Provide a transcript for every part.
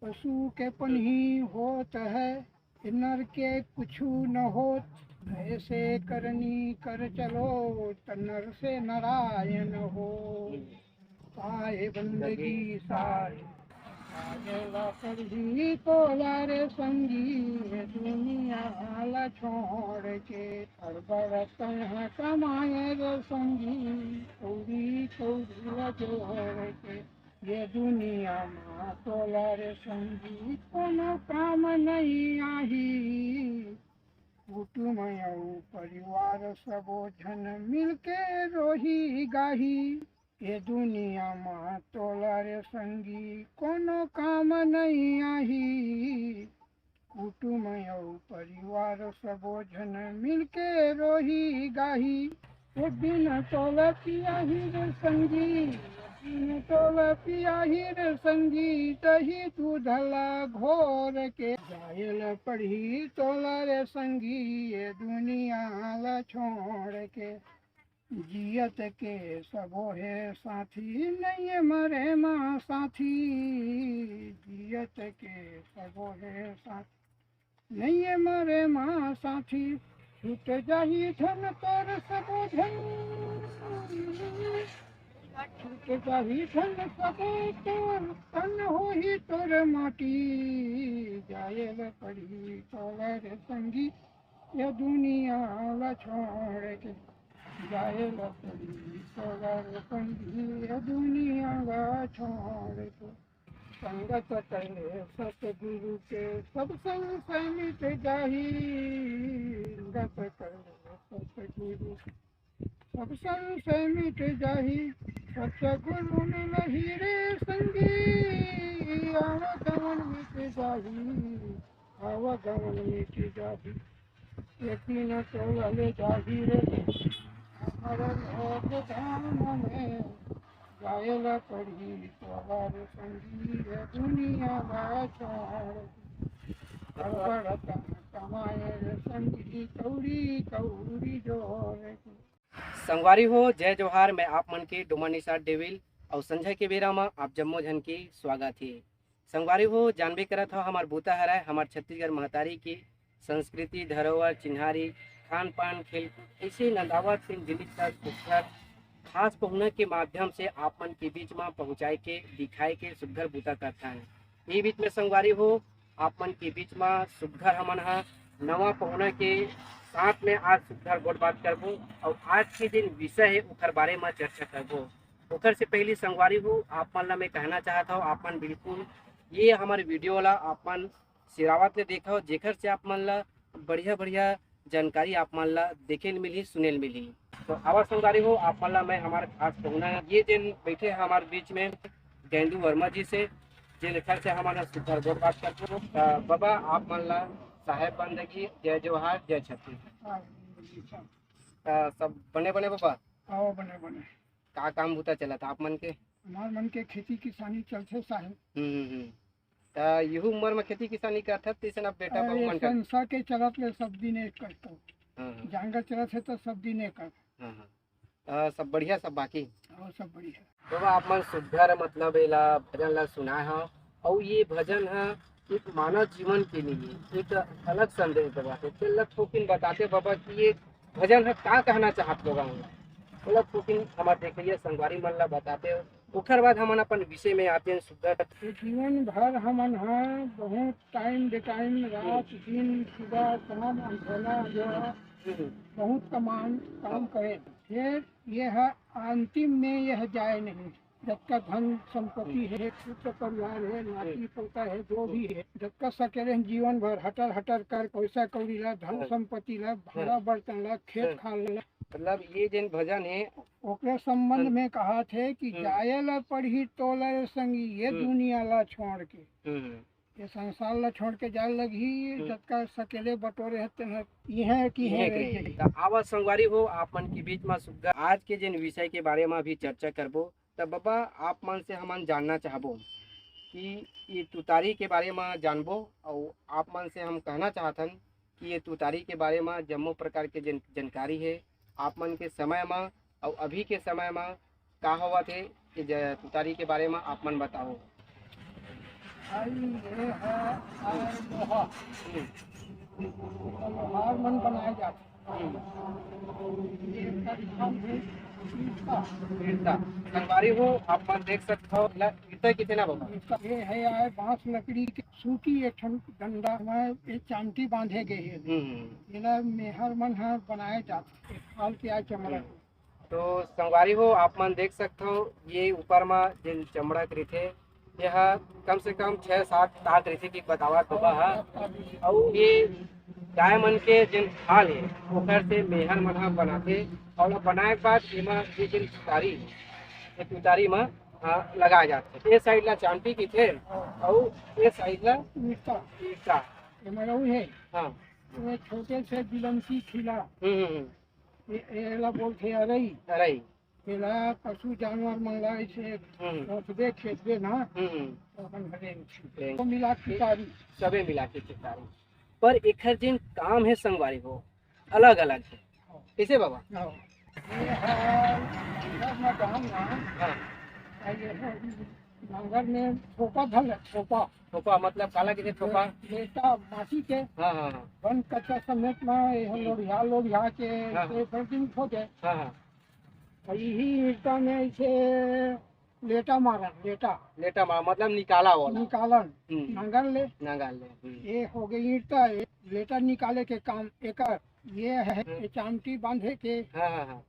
पशु के पनही होत है, नर के कुछु न होत। ऐसे करनी कर चलो, त नर से नारायण हो। पाए बंदगी सारी आगेला करही तोला रे संगी, दुनिया ला छोड़ के। हर बरतन है कमाए रे संगी, कौड़ी कौड़ी ला जोड़ के। ये दुनिया मा तोला रे संगी, कोनो काम नहीं आही। कुटुम परिवार सबो झन मिलके रोही गाही। ये दुनिया मा तोला रे संगी, कोनो काम नहीं आही। कुटुम परिवार सबो झन मिलके रोही गाही। एक दिन तोला पियाही रे संगी, दिन तोला पियाही रे संगी, दही दूधला घोर के। जायल पढ़ी तोला रे संगी, ये दुनिया ला छोड़ के। जियत के सबो है साथी, नहीं मरे माँ साथी। जियत के सबो है साथी, नहीं मरे माँ साथी। छूट जाही धन तोर सबो धन, छूट जाही धन सबो तोर, तन होही तोर माटी। जायल पड़ी तोला रे संगी, ये दुनिया ला छोड़ के। जायल पड़ी तोला रे संगी, ये दुनिया ला छोड़ के। संगत करे सतगुरु के, सब संशय मिट जाही। संगत करे सतगुरु के, सब संशय मिट जाही। सतगुरु मिलही रे संगी, आवागमन मिट जाही। आवागमन मिट जाही। यकीन तोलले जाही रे, अमर लोक धाम में। जायल पड़ी तोला रे संगी, ये दुनिया ला छोड़ के। हर बरतन कमाए रे संगी, कौड़ी कौड़ी जोड़ के। संगवारी हो जय जोहार। मैं आप मन के डोमा निशा डेविल और संजय के बेरा में आप जम्मो जन की स्वागत है। संगवारी हो जानबे करत हो हमार बूता हरा हमार छत्तीसगढ़ महतारी की संस्कृति धरोहर चिन्हारी खान पान खेल ऐसे नंदावत सिंह दिलीप सर सुघर खास पहुना के माध्यम से आप मन के बीच में पहुँचाए के दिखाए के सुघर बूता करता है। ये बीच में संगवारी हो आप मन के बीच में सुघर हमन हा नवा पहुना के साथ में आज सुघर गोट बात करबो और आज के दिन विषय है उखर बारे में चर्चा करबो। उखर से पहली संगवारी हो आप मन ला मैं कहना चाहता हूँ आप मन बिल्कुल ये हमारे वीडियो ला आप मन सिरावत ले देखा हो, जेकर से आप मन ला बढ़िया बढ़िया जानकारी आप मन ला देखे मिली सुने मिली। तो आवाज संगवारी हो आप मन ला मैं हमारे खास पहुना ये दिन बैठे हमारे बीच में गेंदू वर्मा जी से जे लेखर से हमारा सुघर गोट बात करबो। बाबा आप मन ला साहेब बंदगी जय जोहार जय छत्तीसगढ़। सब बने बने बाबा आओ बने बने। का काम बूता चला था आप मन के? हमार मन के खेती किसानी चलते साहेब। यहू उम्र में खेती किसानी करत तैसे अब बेटा बहु मन कर संसा के चलत ले सब दिन करतो। जांगर चलत है तो सब दिन कर। सब बढ़िया सब बाकी और सब बढ़िया। बाबा आप मन सुघर मतलब एला भजन ला सुनाए हो और ये भजन है एक मानव जीवन के लिए एक अलग संदेश देवाते तेला थोकिन बताते बाबा कि ये भजन है का कहना चाहत लोग मतलब थोकिन हमारे देखिए संगवारी मन ला बताते हो। उखर बाद हमन अपन विषय में आते हैं सुघर। जीवन भर हमन हा बहुत टाइम बे टाइम रात दिन सुबह शाम अंधेला जो बहुत काम करे, फिर यह अंतिम में यह जाए नहीं। जब का धन संपत्ति है, पुत्र परिवार है, नाती पोता है, जो भी है, जब का सकेले जीवन भर हटर हटर कर पैसा कौड़ी ला धन संपत्ति ला भाड़ा बर्तन ला खेत खाल ला। मतलब ये जिन भजन है ओकरे संबंध में कहा थे कि जायल पढ़ी तोला रे संगी, ये दुनिया ला छोड़ के, ये संसार ला छोड़ के जाए लगी। जब का सकेले बटोरे है यह की है। आवाज संगवारी हो आप मन के बीच में सुघर आज के जिन विषय के बारे में भी चर्चा करबो। तब बाबा आप मन से हमन जानना चाहबो कि ये तुतारी के बारे में जानबो और आप मन से हम कहना चाहतन कि ये तुतारी के बारे में जम्मो प्रकार के जानकारी है आप मन के समय में और अभी के समय में का होवत है कि तुतारी के बारे में आप मन बताओ। ये है लोहा, लोहार मन बनाया जाता है। ये इसका नाम है ईटा। ईटा संगवारी हो आप मन देख सकते हो ईटा कितना बाबा। ये है यार बांस लकड़ी की सूखी एक ठन डंडा में एक चांटी बांधे गए है। इला मेहर मन है बनाए जाते हाल के आए चमड़ा। तो संगवारी हो आप मन देख सकते हो ये ऊपर में जिन चमड़ा करी थे यह कम से कम 6-7 ताक रही की बतावत बाबा है। और ये गाय मन के जिन हाल है ओकर से मेहर मन ह बनाते और बनाए के बाद एमा ये जिन तुतारी में लगाए जाते। ये साइड ला चांटी की थे और ये साइड ला ईटा ईटा। ये मरऊ है। हाँ ये छोटे से बिलमसी खिला हम्म ये ला बोलते अरई। अरे एला पशु जानवर मन ला ऐसे रोकबे खेतबे ना तो अपन घरे तो मिला के तारी सबे मिला के तुतारी पर एकर जिन काम है संगवारी हो अलग अलग है कैसे बाबा। ये है इधर में गाँव ना हाँ ये नांगर में थोपा धल थोपा थोपा मतलब काला के थोपा लेटा माटी के हाँ हाँ बन कच्चा समेत में ये लोढ़िया के हाँ। दिन ठोके हाँ हाँ यही ईटा में ऐसे लेटा मारा लेटा मार मतलब निकाला वाला निकालन नांगर ले नगाल ले ये हो गई ईटा लेटर निकाले के काम एक ये है ये चांटी बांधे के। हाँ हाँ हाँ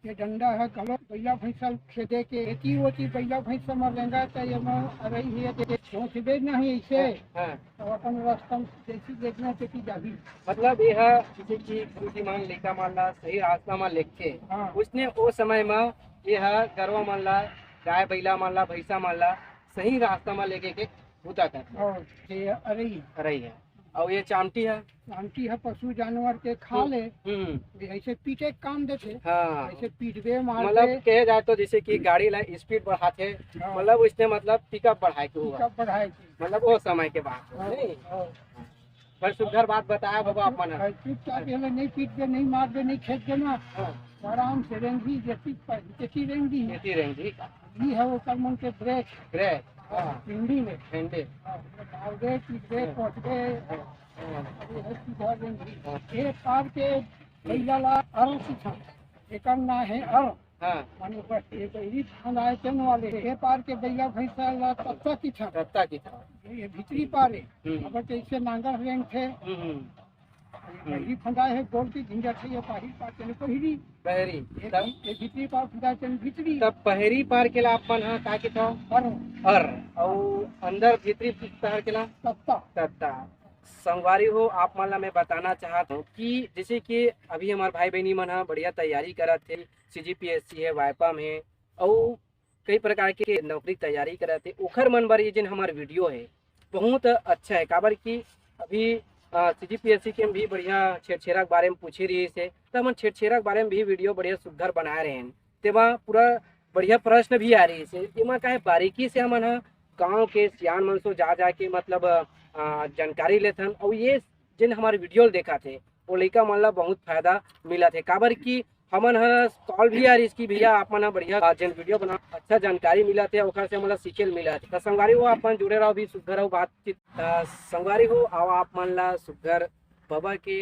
ये डंडा है गलत बैला भैंसा खेदे के एती ओती बैला भैंसा मरेंगा तो ये में अरई है के सोचबे नहीं ऐसे हाँ तो अपन रास्ता जैसी देखना ते की जाही। मतलब यह किसी की गुरुजी मान लेका मान ला सही रास्ता मान लेके हाँ उसने वो समय में यह गरवा मान ला गाय बैला मान ला भैंसा मान ला सही रास्ता में लेके के भूता कर और ये अरई रही है। और ये चामटी है चांटी है पशु जानवर के खा ले ऐसे पीटे के काम देते हाँ ऐसे पीटबे मार मतलब कहे जाए तो जैसे कि गाड़ी ला स्पीड बढ़ाते मतलब उसने मतलब पिकअप बढ़ाए के हुआ कब बढ़ाए की मतलब वो समय के बाद नहीं पर सुधर बात बताया बाबा आप मन चुपचाप ये नहीं पीटबे नहीं मारबे नहीं खेदबे ना आराम से रेंगी जैसी रेंगी खेती रेंगी ये है वो कर्मन के ब्रेक ब्रेक हिंदी में झंडे डाल दे पीटबे कोट दे ये पार के बैला ला अर सीखा एकर ना है अर हाँ माने बस ये बड़ी धान आए चन वाले ये पार के बैला भैंसा ला तत्ता की था रत्ता की तरह ये भीतरी पार है अगर कैसे नांगर रेंग थे पहली फंदाए है गोल की झिंझट है ये पाहिर पार चले पहिरी पहरी ये भीतरी पार फंदा चन भीतरी तब पहरी पार के ला अपन हाँ का के था और और अंदर भीतरी पार के ला तत्ता तत्ता। संगवारी हो आप मन ला मैं बताना चाहता हूँ कि जैसे कि अभी हमारे भाई बहनी मन हा बढ़िया तैयारी करत थे CGPSC है वाइपम है और कई प्रकार के नौकरी तैयारी करत थे ओखर मन बर ये जिन हमार वीडियो है बहुत अच्छा है काबर की अभी CGPSC के भी बढ़िया छेड़छेड़ा के बारे में पूछे रही से तो हम छेड़छेड़ा के बारे में भी वीडियो बढ़िया सुघर बना रहे हैं तेमा पूरा बढ़िया प्रश्न भी आ रही से एमा का बारीकी से हमन हा गाँव के सियान मन सो जा के मतलब जानकारी लेथन और ये जिन हमारे वीडियो देखा थे वो लड़का मन ला बहुत फायदा मिला थे काबर की हमन कॉल भी आ रही इसकी भैया आप मन बढ़िया जिन वीडियो बना अच्छा जानकारी मिला थे ओखर से हमला सीखे मिला थे। संगवारी हो आप मन जुड़े रहो भी सुघर हो बातचीत संगवारी हो आओ आप मन ला सुघर बाबा के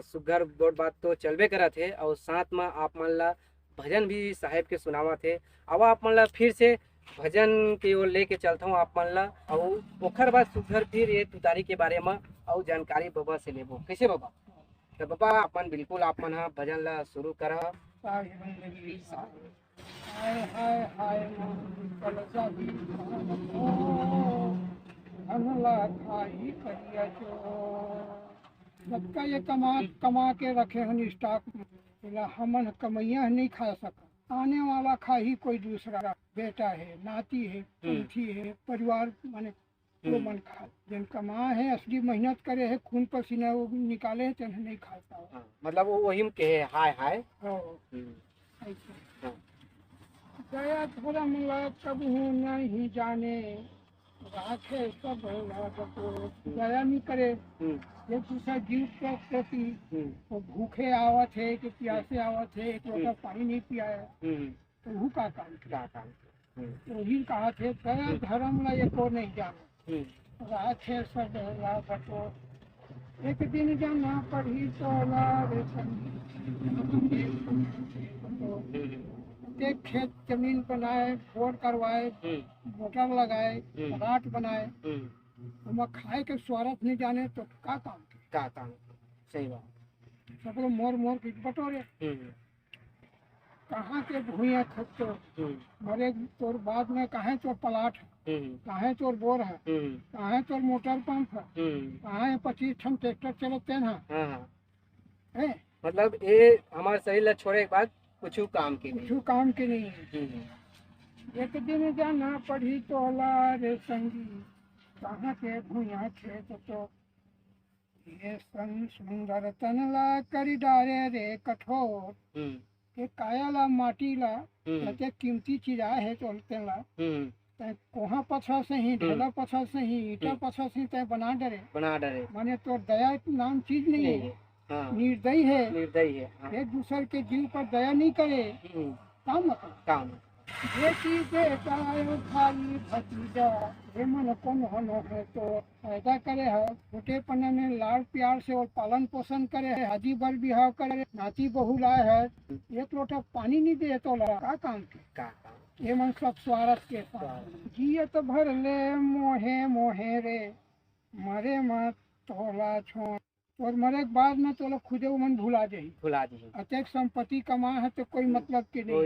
सुघर बोर्ड बात तो चलबे करा थे और साथ में आप मन ला भजन भी साहेब के सुनावा थे। अब आप मन ला फिर से भजन के ओर लेके चलता हूँ आप मन ला और ओखर बाद सुघर फिर ये तुतारी के बारे में और जानकारी बाबा से लेबो कैसे बाबा। तो बाबा अपन बिल्कुल आप मन हा भजन ला शुरू करा। हाय हाय हाय कलसा भी धनला खाई करिया चो सबका ये कमा के रखे हन स्टॉक हमन कमैया नहीं खा सका आने वाला खा ही कोई दूसरा बेटा है नाती है पंथी है परिवार माने वो मन खा जिन कमा है असली मेहनत करे है खून पसीना वो निकाले है चल नहीं खाता मतलब वो वही में कहे हाय हाय दया थोड़ा मिला कब हूँ नहीं जाने राखे सब को दया नहीं करे ये दूसरा जीव के प्रति वो भूखे आवत है कि प्यासे आवत है एक लोटा पानी नहीं पियाया तो वो का काम तो ही कहा थे दया धर्म ला ये को नहीं जाना राखे सडेला बटोर। एक दिन जाना पढ़ी तोला रे संगी। एक खेत जमीन बनाए, बोर करवाए, मोटर लगाए, राट बनाए, हम खाए के स्वार्थ नहीं जाने तो का काम। सही बात। सब लोग मोर मोर के बटोरे। कहाँ के भूया खेत तो मरे तोर बाद में कहाँ तोर प्लाट है, कहाँ तोर बोर है, कहाँ तोर मोटर पंप है, कहाँ 25 ठन ट्रैक्टर चलते हैं। मतलब ये हमारे शरीर ला छोड़े के बाद कुछ काम के नहीं है। एक दिन जाना पढ़ी तोला रे संगी, कहाँ के भूया खेत तो ये सन सुंदर तनला करी डारे रे कठोर। ये कायाला माटीला जते कीमती चीज आए है तो तेला कोहा पछा से ही, ढेला पछा से ही, ईटा पछा से तय बना डरे माने तो दया नाम चीज नहीं है। निर्दयी है। एक दूसरे के दिल पर दया नहीं करे। काम बेटी बेटा खाली भतीजा ये मन कौन होना है तो फायदा करे है। छोटे पन्ने में लाड़ प्यार से और पालन पोषण करे है। हाजी बर बिहाव करे, नाती बहू लाए है, एक लोटा पानी नहीं दे तो का काम ये मन सब स्वार्थ के जिये तो भर ले मोहे मोहे रे, मरे मत तोला छोड़। और मरे के बाद में तो लोग खुदे मन भुला जाही। अत्यक संपत्ति कमा है तो कोई मतलब के नहीं।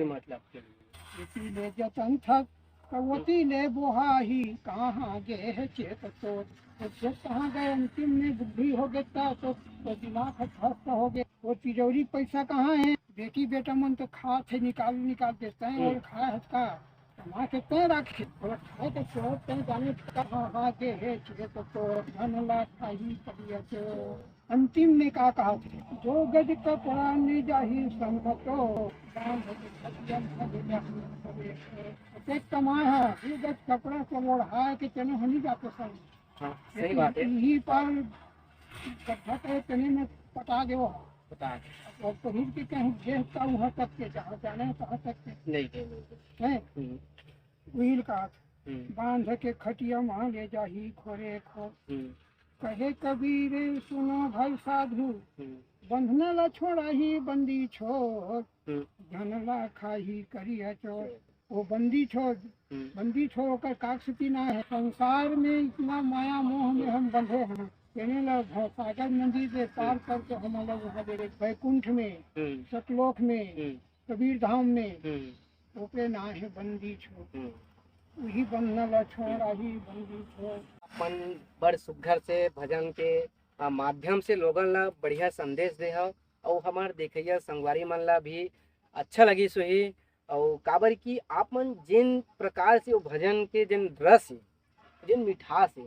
ले जतन थक कवती ले बोहाही, कहाँ गे है चेत तो कहाँ गए अंतिम में बुद्धि हो गया तो दिमाग ध्वस्त हो गए। वो तिजोरी पैसा कहाँ है। बेटी बेटा मन तो खा थे निकाल देते हैं और खाए है का कमा के तय रखे खाए के छोड़ तय जाने कहाँ गे है चेत तो धन ला खाही करिए तो। अंतिम में का कहा थे जो गज कपड़ा ने जाही संगतो कमाए है गज कपड़ा से ओढ़ा के चने हनी जाते संग। सही बात है। यही पर गड्ढा के चने में पटा दे और पहिर के कहीं घेरता वहाँ तक के जहाँ जाने कहाँ तक के नहीं है। व्हील का बांध के खटिया माँ ले जाही खोरे खो। कहे कबीर सुनो भाई साधु, बंधना ला छोड़ा ही बंदी छोड़, धन ला खाही करिया चोर। वो बंदी छोड़ कर काकसती ना है। संसार में इतना माया मोह में हम बंधे हैं। कहने लग सागर नदी से पार करके हम लोग वहाँ वैकुंठ में, सतलोक में, कबीर धाम में ओपे ना है बंदी छोड़। वही बंधना ला छोड़ा ही बंदी छोड़। अपन बड़ सुघर से भजन के माध्यम से लोगन ला बढ़िया संदेश दे हो और हमार देखिए संगवारी मन ला भी अच्छा लगी सोही। और काबर की आप मन जिन प्रकार से वो भजन के जिन रस है, जिन मिठास है,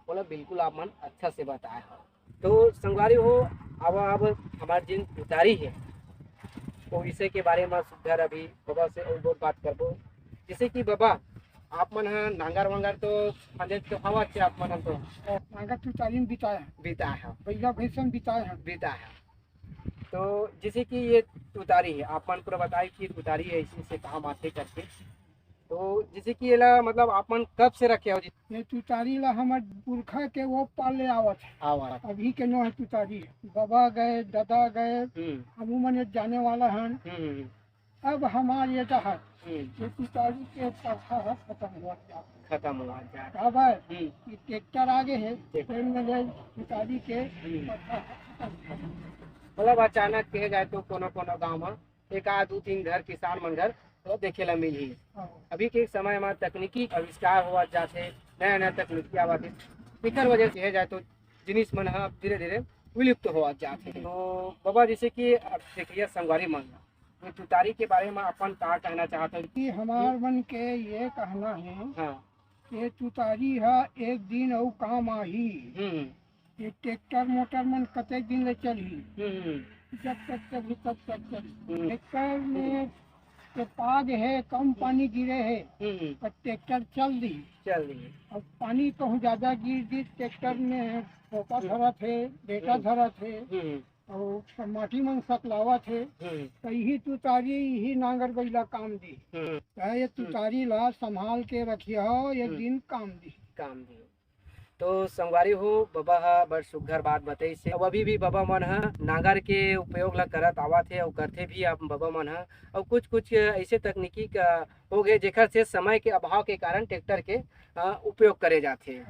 बोला बिल्कुल आप मन अच्छा से बताए हो। तो संगवारी हो अब हमार जिन उतारी है तो इसे के बारे में सुघर अभी बाबा से और बहुत बात करबो। जैसे कि बाबा आप मन नांगर वांगर तो फंदे तो हवा से आप मन तो नांगर तो तालीम बिताया है पहिला भैसन बिताया है। तो जैसे कि ये तुतारी है आप मन पूरा बताए कि तुतारी है इसी से काम आते करके। तो जैसे कि ये ला मतलब आप मन कब से रखे हो ये तुतारी ला हमार पुरखा के वो पाले आवत है। अभी के नो है तुतारी बाबा गए दादा गए हम मन जाने वाला है। अब हमार ये जहाँ ये तुतारी के प्रथा खत्म हुआ जाए। ट्रैक्टर आगे है तुतारी के मतलब अचानक कहे जाए तो कोनो गाँव में एक आध दो तीन घर किसान मन घर तो देखे ला मिली। अभी के समय में तकनीकी आविष्कार हुआ जाते, नया तकनीकी आवाज इकर वजह से जाए तो जिनिस मन धीरे धीरे विलुप्त हुआ जाते। तो बाबा जैसे कि देखिए संगवारी मन तो तुतारी के बारे में अपन का कहना चाहते हैं कि हमार मन के ये कहना है कि तुतारी है एक दिन और काम आही। ये ट्रैक्टर मोटर मन कते दिन ले चली जब तक चली तब तक चली। ट्रैक्टर में के पाग है कम पानी गिरे है तो ट्रैक्टर चल दी और पानी कहूँ ज्यादा गिर दी ट्रैक्टर में पोपा धरा थे बेटा धरा थे और माटी मन सकलावा थे। तो यही तुतारी यही नांगर बैला काम दी। ये तुतारी ला संभाल के रखिया एक दिन काम दी। तो संगवारी हो बाबा हा बड़ सुघ्घर बात बताई से अब अभी भी बाबा मन हा नांगर के उपयोग ला करत आवत है और करते भी आप बाबा मन हा और कुछ कुछ ऐसे तकनीकी का हो गए जेकर से समय के अभाव के कारण ट्रैक्टर के उपयोग करे जाते।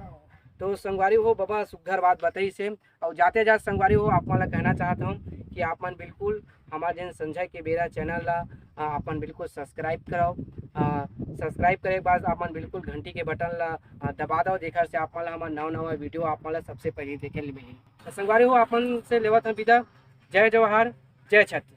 तो संगवारी हो बाबा सुघ्घर बात बताई से और जाते जाते संगवारी हो आप मन ला कहना चाहता हूँ कि आप मन बिल्कुल हमारे जन संजय के बेरा चैनल ला आप मन बिल्कुल सब्सक्राइब कराओ। सब्सक्राइब करे के बाद आप मन बिल्कुल घंटी के बटन ला दबा दो जेकर से आप मन ला हमार नवा वीडियो आप मन ला सबसे पहले देखे ले मिली। तो संगवारी हो आप मन से लेवत हम विदा। जय जवाहर जय छत्तीसगढ़।